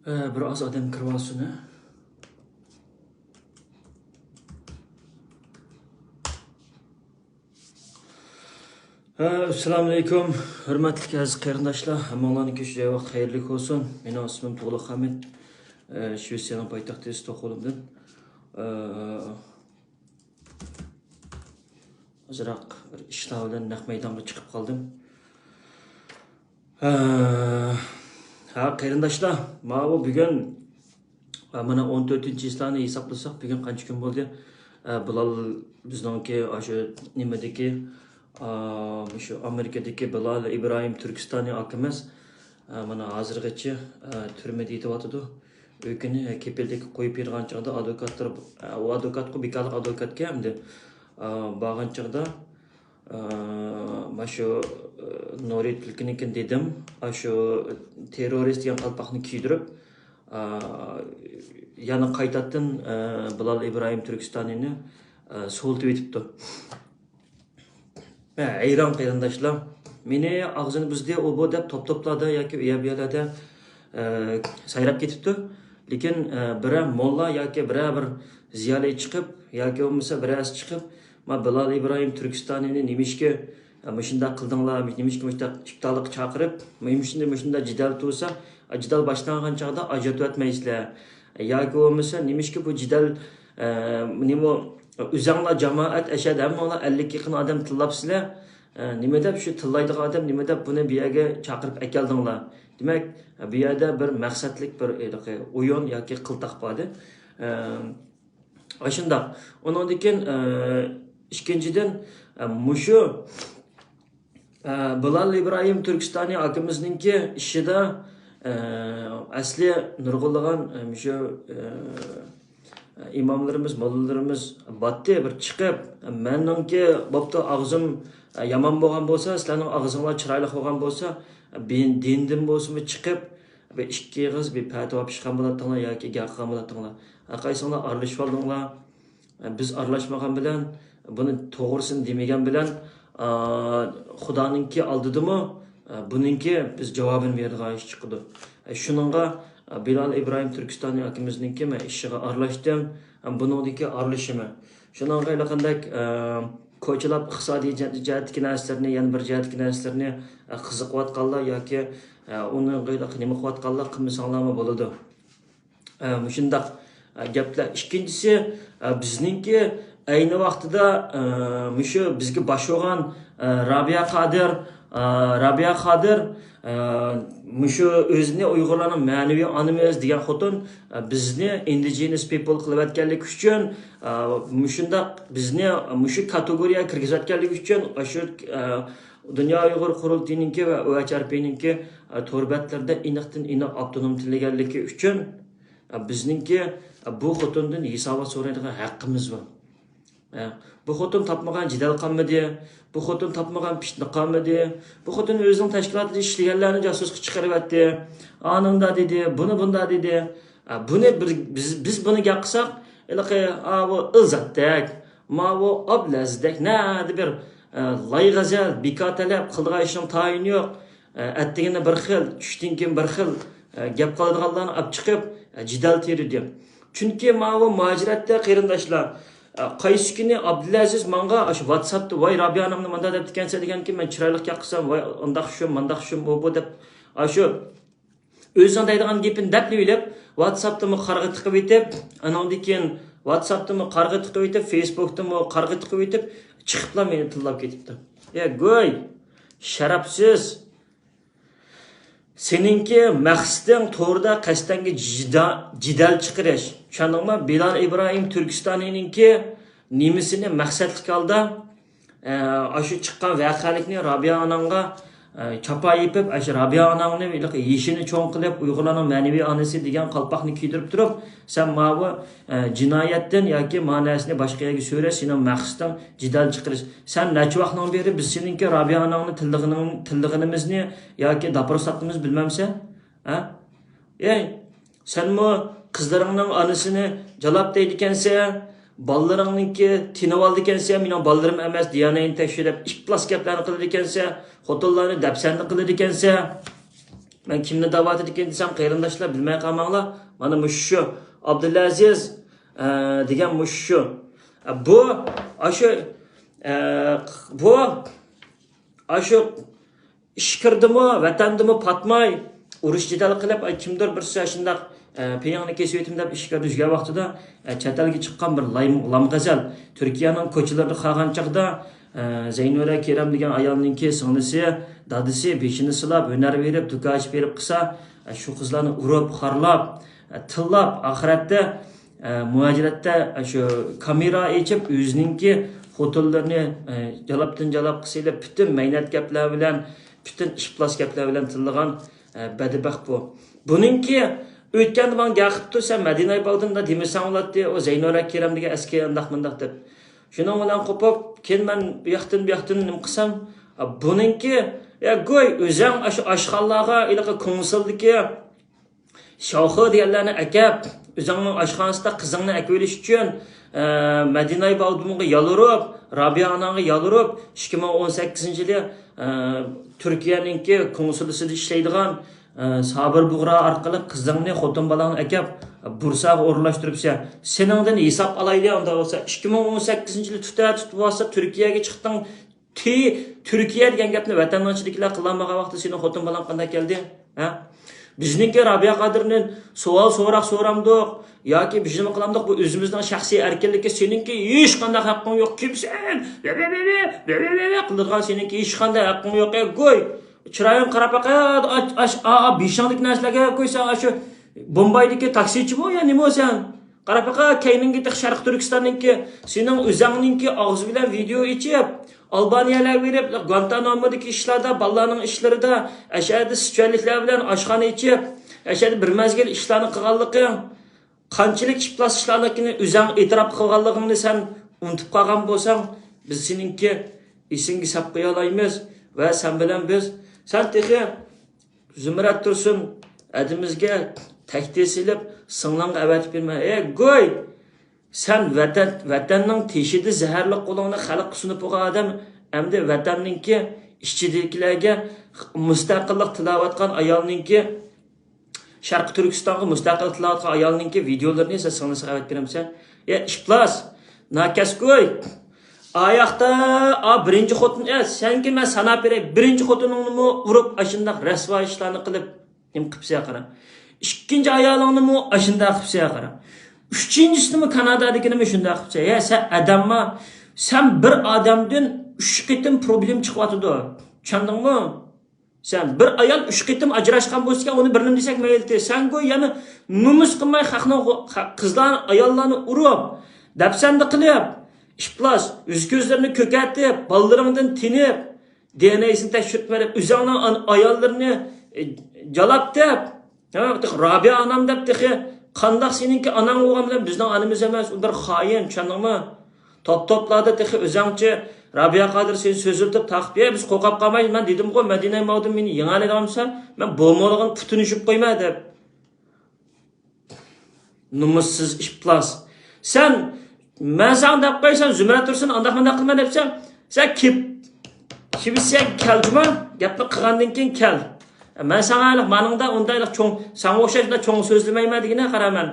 Biraz adam kırmasını. Assalamu alaikum. Hürmetli aziz qarindoshlar. Hammalarning joyi xayrli olsun. Mening ismim To'g'liq Hamid. Shvetsiyaning poytaxti Stokgolmdan. Ozroq bir ishlar bilan naq maydonga chiqib qoldim. Qarindoshlar, mana bu bugun mana 14-yilni hisoblasak, bugun qancha kun bo'ldi? Bilal bizningki o'sha nimadagi şu Amerika'daki Bilal İbrahim Türkistan'ı akımız bana hazırgacha türmede yetiyotidu. Öykünü kepeldeki koyup yirgan çağda advokatlar o advokat ku bikalik advokat kemdi. Bağın çağda şu Nuri Tilkinikin dedim. Şu terörist yan kalpakını kiydirip yana kaytattın Bilal İbrahim Türkistan'ını soltu etipti. Ayran qarindoshlar, meni og'zini bizda obo deb top-toplarda yoki uya-buyalarda sayrab ketibdi. Lekin biri molla yoki biri bir ziyoli chiqib yoki bo'lmasa birasi chiqib, "Men Bilal İbrahim Turkistonini nimishga shunday qildinglar, nimishga shunday iftoliq chaqirib, shunday jidal tursa, jidal boshlangan chaqda ajratmaysiz." Yoki bo'lmasa nimishga bu jidal nima Üzanglar cemaat eşed hem ona 50 yakın adam tillapsizlar. Nima deb şu tillaydigan adam nima deb buni bu yerga chaqirib akeldinglar. Demak, bu yerda bir maqsadlik bir o'yin yoki qiltaq bordi. Shundoq. Undan keyin ikkinchidan mushu Bilal İbrahim Türkistani akimizningki ishida asli nurg'ulg'an shu imamlarımız, mollalarımız battı bir çıkıp menninki bopta ağzım yaman bo'lgan bo'lsa, sizlarning ağzinglar chiroyli bo'lgan bo'lsa, dindim bo'lsinmi chiqib bir ikki yig'iz bir fatvo pishgan bo'ladinglar yoki gap qilgan bo'ladinglar. Qaysinglar aralashib oldinglar. Biz aralashmagan bilan, buni to'g'risini demagan bilan Xudoninki oldidimi, buninki biz javobini beradigan ish chiqdi. Shuningga Bilal İbrahim Türkistan'ı akimizningki men ishiga aralashdim. Buningdagi aralashimi. Shuningga qanday ko'chilab iqtisodiy jihatdagi narsalarni, yana bir jihatdagi narsalarni qiziqayotganlar yoki uni nima qilayotganlar qilmasanglarmi bo'ladi. Shundoq gaplar. Ikkinchisi bizningki ayni vaqtida shu bizga bosh bo'lgan Rabia Qadir Müşü özünü Uygurların manevi anımız diyen xotun bizni indigenous people qilib üçün müşünde bizni müşü kategoriya kirgizatganlik üçün şu Dünya Uygur Qurultayınınki ve OHRP'ninki torbatlarda iniqtin iniq avtonom tillaganligi üçün bizninki bu xotundan hisob so'raydigan haqqimiz bor. Bu xotun tapmagan jidal qilmadi, bu xotun tapmagan fitna qilmadi, bu xotun o'zining tashkilotida ishlaganlarni jasusga chiqarib atdi. Anında dedi, bunu bunda dedi. Buni biz buni gap qilsak, bu ilzatdak, bu ablazdak, nadi bir layg'azal, bikatalab qildigan ishning tayini yo'q. Attigini bir xil, tushdan keyin bir xil gap qiladiganlarni olib chiqib jidal terdi. Chunki bu muajiratda qarindoshlar qaysi kuni Abdulaziz menga shu WhatsAppda voy Rabia onamni menda deb degansa deganki men chiroyli gap qilsam voy undaq shu mendaq shu bu deb shu o'zing deydigan gapini deb o'ylab WhatsAppda qarg'a tiqib etib, anondan keyin WhatsAppda qarg'a tiqib etib, Facebookda qarg'a tiqib etib chiqiblar meni tillab ketibdi. Go'y sharafsiz. Seninki maqsading to'g'rida qasdanga jidal chiqarish. Tushundingmi? Bilal İbrahim Turkistonininki nimisini maqsadlik holda shu chiqqan voqealikni Rabia onamga chapa yepib, shu Rabia onamni yeshini cho'ng qilib, Uyg'urlarning ma'naviy onasi degan qalpoqni kiydirib turib, sen bu jinoyatdan yoki ma'nosini boshqa yerga so'ra, sening maqsading jidal chiqarish. Sen necha vaqtdan beri biz seninki Rabia onamni tillig'inimizni yoki daprosatimiz bilmamsa, sen qizlaringning onasini jalab deydi ekansa, ballarininki tinib oldi ekansa, mening ballarim emas, diyanayni tekshirib, iflos gaplarni qiladi ekansa, xotinlarni dapsanni qiladi ekansa, Ben kimni da'vat etgan desam, qarindoshlar bilmay qolmanglar. Mana mushu Abdulaziz degan mushu. Bu ashu ish kirdimi, vatandimi patmay, urush jidal qilib, kimdir bir shundaq peyangni kesib o'tim deb ishga tushgan vaqtida chatalga chiqqan bir lamg'azal Turkiyaning ko'chalarida qolgan chaqda Zeynura Kerem degan ayolninki singlisi, dadisi beshini silab, hunar berib, dukash berib qilsa, shu qizlarni urib, xarlab, tillab, oxiratda muajiratda shu kamera echib, o'zininki xotinlarni jalabdan jalab qilsa, bütün mehnat gaplar bilan, bütün ishplas gaplar bilan tillagan badibaxt bu. Buningki o'tganda men gaqibdi, sen Madina Bag'dinda demasan bo'ladi, o Zeynura Kerem degan askar andaq mundaq deb. Shuning bilan qo'pib, keyin men bu yoqdan nim qilsam, buningki go'y o'zing oshxonlarga ilaqa konsildiki shohi deganlarni akab, o'zingning oshxonasida qizingni akvelish uchun Madina Bag'dinga yolurib, Rabia onangga yolurib, 2018-yili Turkiyaninki konsulisida ishlaydigan Sabir Buğra orqali qizingni xotin balangni akab Bursaga o'rlashtiribsa, seningdan hisob olaydi unda bo'lsa 2018-yili tutib olsa Turkiyaga chiqding. Turkiya degan gapni vatandoshliklar qilmagan vaqtda sening xotin balang qanday keldi? Ha? Bizningki Rabia Qodirning savol so'ramdiq yoki bizning qilamdiq, bu o'zimizning shaxsiy erkinlikka seningki hech qanday haqqing yo'q. Kimsan? Qildirgan seningki hech qanday haqqing yo'q. Go'y chiroying qarab beshanglik narsalarga qo'ysan, shu Bombaydagi taksichi bu ya nima o'san? Qarab kayningki Sharq Turkistonninki sening o'zingninki og'zi bilan video ichib, Albaniyalar berib, Guantanamodagi ishlarda, bolalarning ishlarida, ashada sichanliklar bilan oshxona ichib, ashada bir mazgil ishlarni qilganliging, qanchalik ishplas ishlarnikini o'zing e'tirof qilganligingni sen unutib qolgan bo'lsang, biz seningki esingga sap qo'ya olmaymiz va sen bilan biz sen texi Zumrat Tursun adimizga takdir silib, singlanga avatib berma. Go'y, sen vatanning teshida zaharli qo'lingni xalqqa sunib qo'ygan odam, hamda vatanninki ishchidagilarga mustaqillik tilavatgan ayolninki Sharq Turkistonga mustaqil tilavatgan ayolninki videolarini esa singlisga avatib beramsan. Ishplas, nakas go'y. Ayaqda birinchi xotin, senki men sanab beray, birinchi xotiningni urib, ashundaq rasvo ishlarni qilib, nim qilsa qara. İkinci ayolingni ashunda qilsa qara. Üçüncüsünü Kanada'dakini shunda qilsa. Sen adamma, sen bir odamdan 3 qitim problem chiqyapti. Tushundingmi? Sen bir ayol 3 qitim ajrashgan bo'lsa, uni birnim desak mayli. Sen go yana numus qilmay haqni qizlar, ayollarni urib, dapsanda qilib, ishplas, yuz ko'zlarini ko'katib, bolaringdan tinib, DNA'sini tekshirib berib, o'zingning ayollarini jalab deb, Rabia anam deb texi qandaq seninki anang bo'lgan bilan bizning anamiz emas, u bir xoin, tushundingmi? Top-toplarda texi o'zingchi Rabia Qodir sen so'ziltib taqib, biz qo'qab qolmaymiz. Men dedim-ku, Madina Bag'din meni yengalagansa, men bo'lmagan putini shib qo'yma deb. Numussiz ishplas. Sen men sen deb qo'ysan, Zumrat Tursun andaq-mandaq qilma debsan, sen kibisen keldimi? Gapni qilgandan keyin kel. Men sana maningda undaylik cho'ng, sana o'xshashda cho'ng so'zlamayman degina qaraman.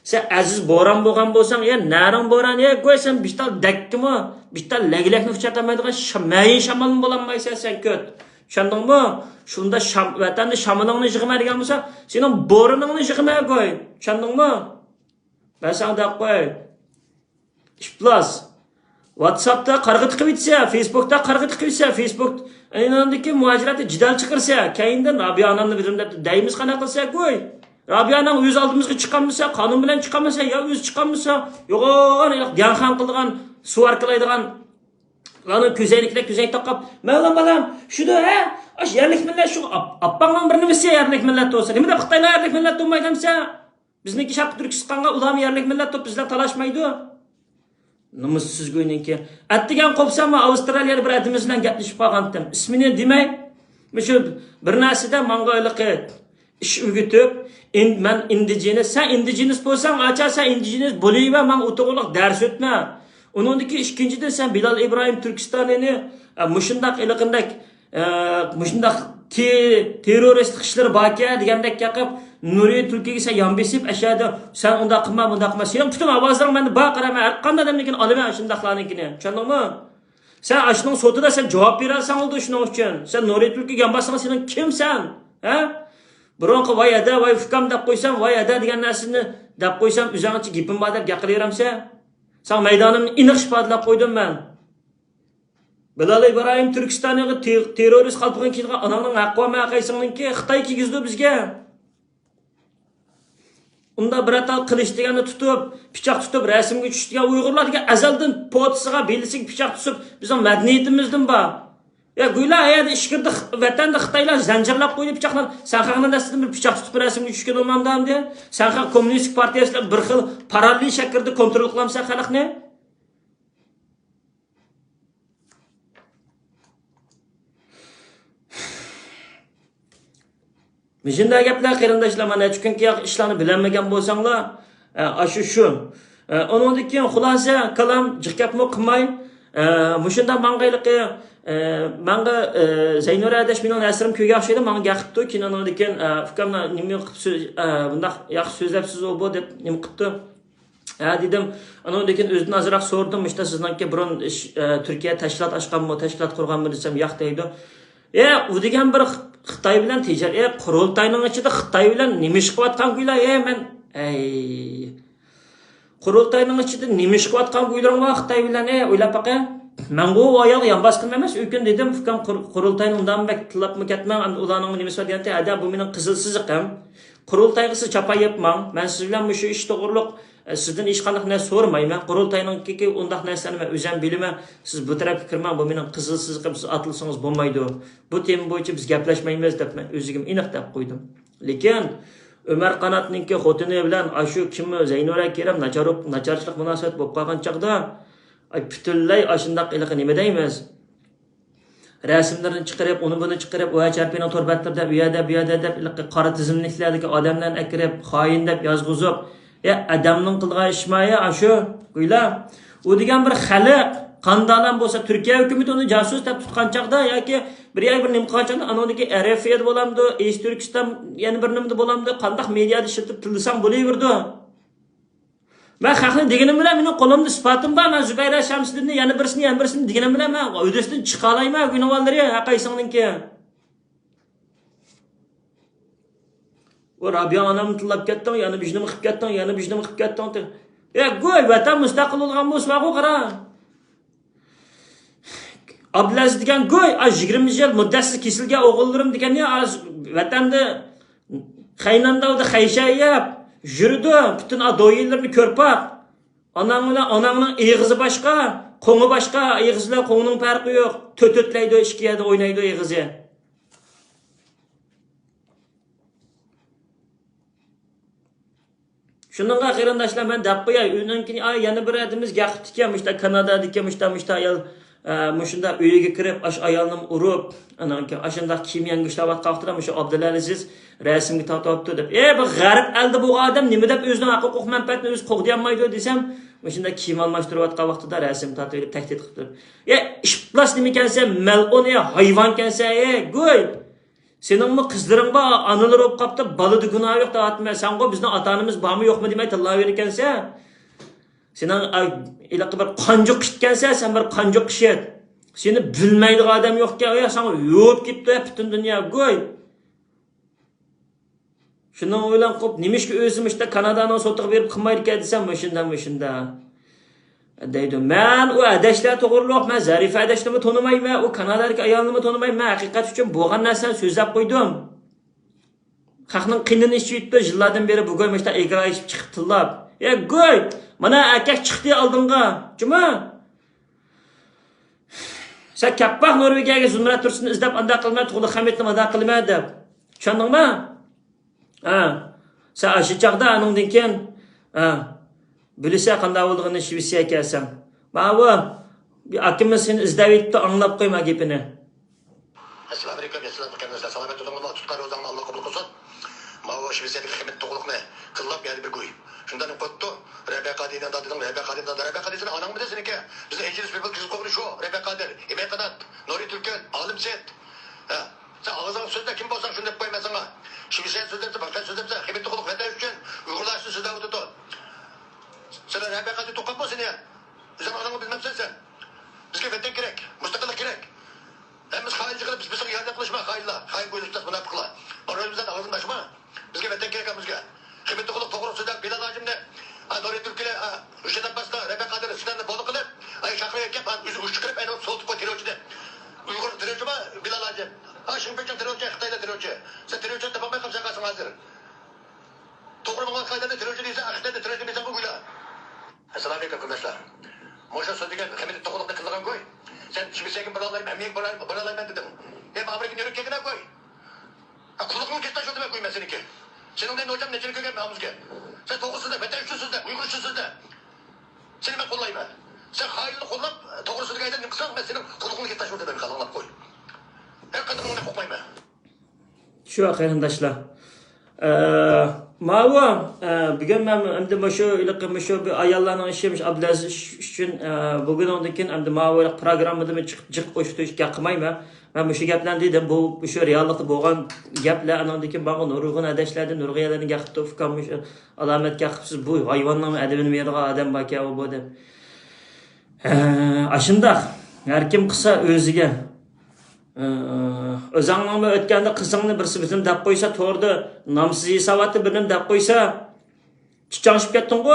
Sen aziz bo'ron bo'lgan bo'lsang, naring bo'ron, qo'ysan bitta dakkimi, bitta laglakni uchatamaydigan mayin shamolni bo'lanmaysan sen ko't. Tushundingmi? Shunda vatanni shamolingni yig'maydigan bo'lsa, sening bo'roningni yig'may qo'y. Tushundingmi? Men sana deb qo'y. Ishplas. WhatsApp'da qarg'it qilib bitsa, Facebook'da qarg'it qilib bitsa, Facebook aynandaki muhaciratı cidal çıkırsa, kayından Rabia anamını bizimle deyimiz kana qilsa qo'y. Rabia anam o'z oldimizga chiqqanmisa, qonun bilan chiqqanmisa, yo o'z chiqqanmisa, yo'g'on yanxan qilgan, suv arqilaydigan Lan közeynlikle közeynlik taqab, "Mevlam balam, şuda aş yerlik millet şu appangdan birini bilse yerlik millet olsa. Nima deb Xitoylar yerlik millet olmaydi demsa? Bizniki Sharq Turkistonga ular yerlik millet deb bizlar talashmaydi." Numussiz go'yniki. Attigan qopsam Avstraliyada bir adimiz bilan gaplashib qolgandim. Ismini demay, shu bir narsada Mongoyliqi ish o'gitib, men indigenes, sen indigenes bo'lsang, acha sen indigenes bo'layva, men o'to'g'liq dars o'tma. Uningdagi ikkinchida sen Bilal Ibrohim Turkistonini mushundaq iliqindak Muşundaq terrorist işleri baki degandek gapib Nuriy Tulkiga sen yan besib aşağıda sen unda qilma bunda qilma sen bütün ovozlaring menda bor qarama har qanday odamnikini olaman shundaqlarnikini tushundingmi sen ashning sotida sen javob berasan oldu shuning uchun sen Nuriy Tulkiga yan bassang sen kimsan ha bironqi voy ada voy fukam deb qo'ysam voy ada degan narsani deb qo'ysam o'zingchi gapim bor deb gaqilaveramsan sen maydonimni aniq ifodalab qo'ydim men Bilal İbrahim Türkistan'ı terörist kalpıgın ki ananın hakkı ve mağaysının ki Xitay kigizdi bizge. Onda bir atal kılıç degeni tutup, piçak tutup, resimge düştügen Uygurlar degen azaldan potisine belisiga piçak tutup bizim medeniyetimizden ba. Ya güla ayada işkirdi vatanda Xitaylar zanjirlab qo'ydi pichaqlar. Sen xalqning dastidan bir pichaq tutib resimge tushgan olmamdam de. Sen xalq kommunistik partiyasilar bir xil parallel shaklda kontrol qilamsan xalqni. Mijinda gaplar qarindoshlar mana chunki ishlarni bilanmagan bo'lsanglar, shu. Undan keyin xulosa kalam jiqapmi qilmay, mushunda mang'ayliqi manga Zaynur adash mening nasrim ko'ga o'xshaydi, menga gaqibdi, kinondan keyin ukamni nima qilib bundaq yaxshi so'zlabsiz u bu deb nima qilibdi. Dedim, undan keyin o'zidan azroq so'rdim, işte sizningki burun Turkiya tashkilot ochganmi, tashkilot qurganmi desam, yo'q deydi. U degan bir Xitoy bilan tijorat qurultayning ichida Xitoy bilan nima ish qilayotgan kuylar men qurultayning ichida nima ish qilayotgan kuylaring bor Xitoy bilan o'ylab baqa men bu oyoq yonbas qilma emas o'kin dedim fikam qurultayning undan bak tilabmi ketman ularning nimasi bor deganda ada bu mening qizil siziqim qurultayga siz chapa yapman men siz bilan shu ish to'g'riliq sizdan hech qanday narsa so'ramayman qurultayningki undaq narsani men o'zim bilaman siz bu tarafga kirmang bu mening qizil siziqim siz atilsangiz bo'lmaydi bu tema bo'yicha biz gaplashmaymiz deb men o'zim aniq deb qo'ydim lekin Ömer Qanotningki xotini bilan shu kimmi Zaynura Keram nacharchilik munosabat bo'lib qolgan chaqda butunlay shundaq iliq nima deymiz rasmlarni chiqarib uni buni chiqarib OHRPning torbatlarida bu yerda deb qora tizimliklardagi odamlarni akirib xoin deb yozg'izib adamning qilgan ishmaya shu qo'ylar u degan bir xalq qandalan bo'lsa Turkiya hukumati uni jasus deb tutgan chaqda yoki bir nima qilgan chaqda anodagi RFA bo'lamdi East Turkiston yana bir nimada bo'lamdi qandaq mediada ishlatib tilsam bo'laverdi men xalqni deganim bilan mening qo'limda sifatim bor men Zubayra Shamsiddinni yana birisini deganim bilan men o'dasidan chiqa olmayman gunohlarni haqaysingniki O Rabia anamni tillab ketding, yana bijnim qilib ketding, yana bijnim qilib ketding. Go'y vatan mustaqil bo'lgan bo'lsa, qara. Abdulaziz degan go'y 20 yil muddasiz kesilgan o'g'illarim degan vatanda qaynandavda qayshayib yurdi, butun adoyillarni ko'rpaq. Onangning eg'izi boshqa, qo'ngi boshqa, eg'izlar qo'ngning farqi yo'q. To'totlaydi, ishkiyada o'ynaydi eg'izi. Shuningga qarindoshlar men deb qo'yay, undan keyin yana bir adimiz gaqibdi ekan, mushta Kanadadagi mushta ayol mushunda uyiga kirib, ayolni urib, shunda kiyim yangi ishlayotgan vaqtida musha Abdulaziz rasmga tortibdi deb. Bu g'arib elda bu odam nima deb o'zining huquq manfaatini o'zi qo'g'dayolmaydi desam, mushunda kiyim almashtirayotgan vaqtida rasm tortib tahdid qildi. Ishplash nima ekansa, mal'un hayvon ekansa, go'y senin mi kızların ba analar olup kaptı balıdı günah yok da atma sen ko bizden atanımız bağımı yok mu demeye Allah verirkense senin ilakı bir kancık kişitkense sen bir kancık kişit seni bilmeydi adam yok ki ya sana yoğup gitti bütün dünya koy şundan oylan kop nimiş ki özüm işte Kanada'nın sotuq verip kılmayır ki desem müşünda deydi men o adashlar to'g'riroq men Zarifa adashlarni tonimayman o kanallarga ayolni tonimayman haqiqat uchun bo'lgan narsani so'zlab qo'ydim xalqning qinini ichitdi yillardan beri bugun mana egra ichib chiqib tillab go'y mana akak chiqdi oldinga juma sen kappaq Norvegiyaga Zumrat Tursunni izlab anda qilma tug'li Hamidni anda qilma deb tushundingmi sen shu chaqda aningdan keyin Bilirse qanday bo'lganini Shvetsiyaga kelsam. Mana bu akimiz seni izlab etdi, anglab qo'yma gapini. Assalomu alaykum, assalomu alaykum. Salomat bo'linglar, tutqar o'zingni Alloh qabul qilsin. Mana bu Shvetsiyadagi xizmat to'g'riqni qilib yana bir go'y. Shundan qo'tdi, Rabiqa degan dadning Rabiqa desin, onang bilan seniki. Bizning ejizimiz people kiz qo'g'ri shu, Rabiqa der. Emek qanat, Nuriy Tulkan, Olim Set. Sen şimdi sekin buralayım, emeğin buralayım ben dedim. Hep Amerika'nın yörük kekine koy. Ha kulakını kes taş ödeme koy ben seninki. Senin de hocam necini köken namızke. Sen doğrusuz da, beten üçlüsüz de, uyguruşsuz da. Seni ben kollayayım ben. Sen hainini kollap, doğrusuz da gayden kısan ben senin kulakını kes taş ödeme kalanlap koy. Her kadının ne kokmayayım ben. Şu qarindoshlar. Ma'vo bugun men endi shu iliqim shu ayollarning ishi Abdulaziz uchun bugun undan keyin endi ma'vo programmada men chiqib jiq qo'shtirishga qilmayman. Men shu gaplarni dedim, bu shu reallikda bo'lgan gaplar undan keyin ba'zi nurg'un adashlarni nurg'iylarni gaqib tofkam shu alomat gaqibsiz bu hayvonning adabini bergan odam baka bu deb. Ashundaq har kim qilsa o'ziga o'zingni o'tganda qizingni birsi bitim deb qo'ysa to'g'ri nomsiz hisobati bilim deb qo'ysa chichangishib ketding-ku.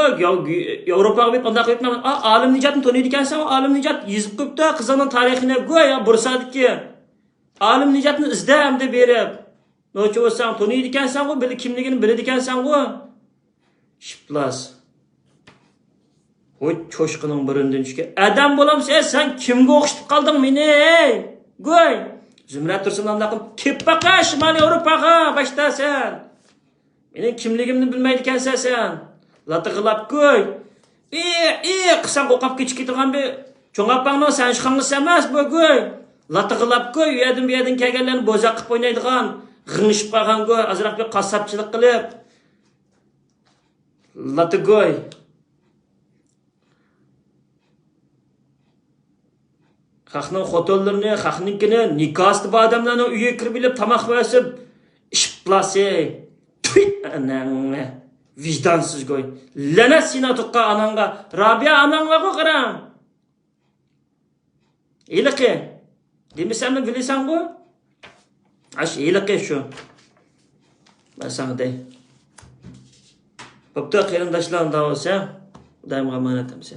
Yevropaga borib bunday qilib olim nijotni taniydi ekansan, olim nijot yezib qo'yibdi qizingning tarixini go'yo bursadiki olim nijotni izda hamda berib nocha bo'lsang taniydi ekansan-ku, bilib kimligini biladi ekansan-ku. Shiplas o çoşqının burundan çıkıyor. Adam bo'lamsa sen kimga o'xshatib qolding meni? Go'y. Zumrat Tursunlandaqim kep baqa Shimoliy Yevropaga boshlasan. Mening kimligimni bilmaydi ekansan sen. Lataqlab qo'y. Qisam qo'qab kechikadigan bir cho'ngapangni sen chiqangiz emas bu go'y. Lataqlab qo'y, u yerdan bu yerdan kelganlarni bo'zaq qilib o'ynaydigan, g'ingishib qolgan go'y, azroq bir qassobchilik qilib. Lataqo'y. Xalqning xotinlarini, xalqninkini nikohda bu odamlarning uyiga kirib bilib tamoq verib ishplasi. Anangni vijdonsiz go'y. La'nat seni tuqqa anangga. Rabia anangga qarang. Iliqi. Demisanmi bilasan-ku? Ash iliqi shu. Ben sana dey. Bo'pti qarindoshlar, unda bo'lsa, Xudoyimga omonat qilsa.